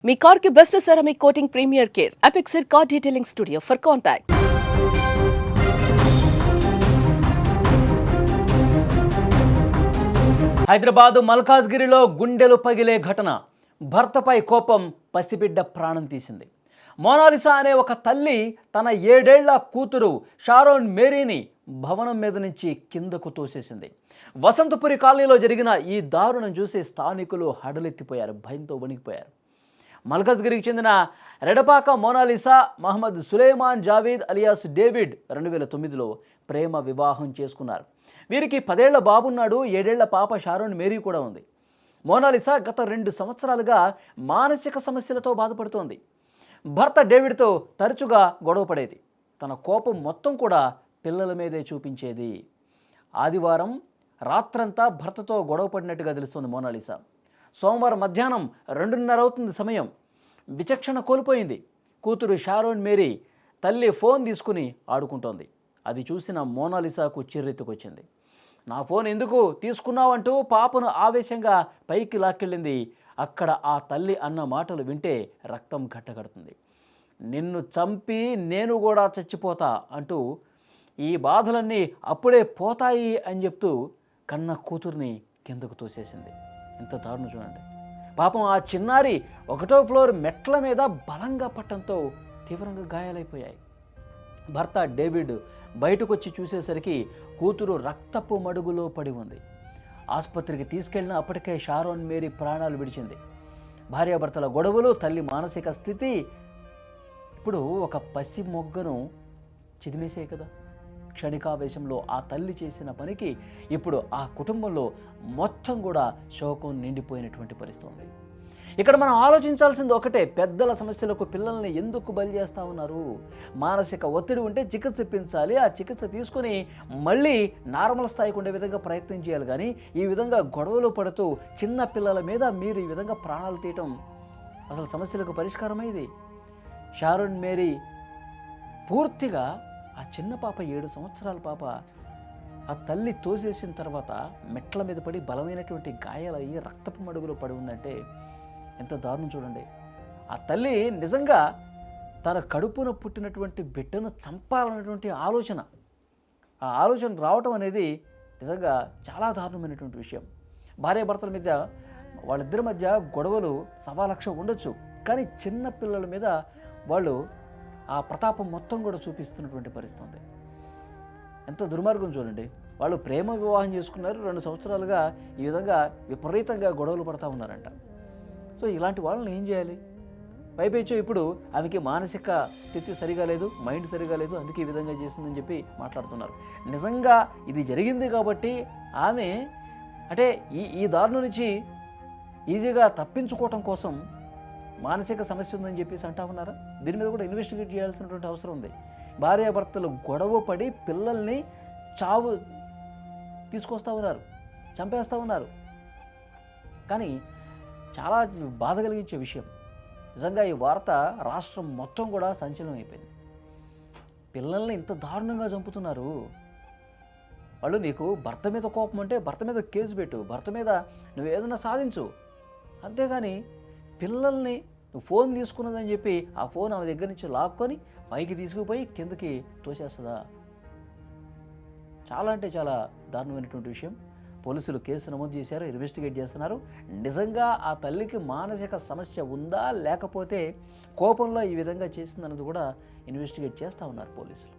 మీ car కి best ceramic coating premier care Apexer car detailing studio for contact. Hyderabad మల్కాజ్గిరిలో గుండెలు పగిలే ఘటన. భర్తపై కోపం పసిబిడ్డ ప్రాణం తీసింది. మోనాలిసా అనే ఒక తల్లి తన 7 ఏళ్ల కూతురు షారోన్ మేరీని భవనం మీద నుంచి కిందకు తోసేసింది. వసంతపురి కాలనీలో జరిగిన ఈ దారుణం చూసి స్థానికులు హడలెత్తిపోయారు, భయంతో వణికిపోయారు. మల్కాజ్గిరికి చెందిన Redapaka Monalisa Mohammed Suleman Javeed alias David 2009లో ప్రేమ వివాహం చేసుకున్నారు. వీరికి 10 ఏళ్ల బాబున్నాడు, 7 ఏళ్ల పాప షారోన్ మేరీ కూడా ఉంది. మోనాలిసా గత 2 సంవత్సరాలుగా మానసిక సమస్యలతో బాధపడుతోంది. భర్త డేవిడ్తో తరచుగా గొడవ పడేది. తన కోపం మొత్తం కూడా పిల్లల మీదే చూపించేది. ఆదివారం రాత్రంతా భర్తతో గొడవ పడినట్టుగా తెలుస్తోంది మోనాలిసా. సోమవారం మధ్యాహ్నం 2:30 అవుతుంది సమయం. విచక్షణ కోల్పోయింది. కూతురు షారోన్ మేరీ తల్లి ఫోన్ తీసుకుని ఆడుకుంటోంది. అది చూసిన మోనాలిసాకు చిర్రెత్తుకొచ్చింది. నా ఫోన్ ఎందుకు తీసుకున్నావంటూ పాపను ఆవేశంగా పైకి లాక్కెళ్ళింది. అక్కడ ఆ తల్లి అన్న మాటలు వింటే రక్తం గట్టగడుతుంది. నిన్ను చంపి నేను కూడా చచ్చిపోతా అంటూ ఈ బాధలన్నీ అప్పుడే పోతాయి అని చెప్తూ కన్న కూతుర్ని కిందకు తోసేసింది. ఎంత దారుణం చూడండి. పాపం ఆ చిన్నారి 1వ ఫ్లోర్ మెట్ల మీద బలంగా పట్టడంతో తీవ్రంగా గాయాలైపోయాయి. భర్త డేవిడ్ బయటకు వచ్చి చూసేసరికి కూతురు రక్తపు మడుగులో పడి ఉంది. ఆసుపత్రికి తీసుకెళ్లిన అప్పటికే షారోన్ మేరీ ప్రాణాలు విడిచింది. భార్యాభర్తల గొడవలు, తల్లి మానసిక స్థితి ఇప్పుడు ఒక పసి మొగ్గను చిదిమేసాయి కదా. క్షణికావేశంలో ఆ తల్లి చేసిన పనికి ఇప్పుడు ఆ కుటుంబంలో మొత్తం కూడా శోకం నిండిపోయినటువంటి పరిస్థితి ఉంది. ఇక్కడ మనం ఆలోచించాల్సింది ఒకటే, పెద్దల సమస్యలకు పిల్లల్ని ఎందుకు బలి చేస్తూ ఉన్నారు? మానసిక ఒత్తిడి ఉంటే చికిత్స ఇప్పించాలి. ఆ చికిత్స తీసుకుని మళ్ళీ నార్మల్ స్థాయికి ఉండే విధంగా ప్రయత్నం చేయాలి. కానీ ఈ విధంగా గొడవలు పడుతూ చిన్న పిల్లల మీద మీరు ఈ విధంగా ప్రాణాలు తీయటం అసలు సమస్యలకు పరిష్కారమే ఇది? షారోన్ మేరీ పూర్తిగా ఆ చిన్న పాప 7 సంవత్సరాల పాప ఆ తల్లి తోసేసిన తర్వాత మెట్ల మీద పడి బలమైనటువంటి గాయాలయ్యి రక్తపు మడుగులో పడి ఉందంటే ఎంత దారుణం చూడండి. ఆ తల్లి నిజంగా తన కడుపున పుట్టినటువంటి బిడ్డను చంపాలన్నటువంటి ఆలోచన, ఆ ఆలోచన రావటం అనేది నిజంగా చాలా దారుణమైనటువంటి విషయం. భార్యాభర్తల మీద వాళ్ళిద్దరి మధ్య గొడవలు 1,00,000 ఉండొచ్చు, కానీ చిన్న పిల్లల మీద వాళ్ళు ఆ ప్రతాపం మొత్తం కూడా చూపిస్తున్నటువంటి పరిస్థితి ఉంది. ఎంత దుర్మార్గం చూడండి. వాళ్ళు ప్రేమ వివాహం చేసుకున్నారు, 2 సంవత్సరాలుగా ఈ విధంగా విపరీతంగా గొడవలు పడతా ఉన్నారంట. సో ఇలాంటి వాళ్ళని ఏం చేయాలి? పైపేచో ఇప్పుడు ఆమెకి మానసిక స్థితి సరిగా లేదు, మైండ్ సరిగా లేదు, అందుకే ఈ విధంగా చేసిందని చెప్పి మాట్లాడుతున్నారు. నిజంగా ఇది జరిగింది కాబట్టి ఆమె అంటే ఈ దారుణం నుంచి ఈజీగా తప్పించుకోవటం కోసం మానసిక సమస్య ఉందని చెప్పేసి అంటా ఉన్నారా? దీని మీద కూడా ఇన్వెస్టిగేట్ చేయాల్సినటువంటి అవసరం ఉంది. భార్యాభర్తలు గొడవ పడి పిల్లల్ని చావు తీసుకొస్తూ ఉన్నారు, చంపేస్తూ ఉన్నారు. కానీ చాలా బాధ కలిగించే విషయం. నిజంగా ఈ వార్త రాష్ట్రం మొత్తం కూడా సంచలనం అయిపోయింది. పిల్లల్ని ఇంత దారుణంగా చంపుతున్నారు. వాళ్ళు నీకు భర్త మీద కోపం అంటే భర్త మీద కేసు పెట్టు, భర్త మీద నువ్వు ఏదైనా సాధించు, అంతేగాని పిల్లల్ని నువ్వు ఫోన్ తీసుకున్నదని చెప్పి ఆ ఫోన్ ఆమె దగ్గర నుంచి లాక్కొని పైకి తీసుకుపోయి కిందకి తోసేస్తుందా? చాలా అంటే చాలా దారుణమైనటువంటి విషయం. పోలీసులు కేసు నమోదు చేశారు, ఇన్వెస్టిగేట్ చేస్తున్నారు. నిజంగా ఆ తల్లికి మానసిక సమస్య ఉందా లేకపోతే కోపంలో ఈ విధంగా చేసిందన్నది కూడా ఇన్వెస్టిగేట్ చేస్తూ ఉన్నారు పోలీసులు.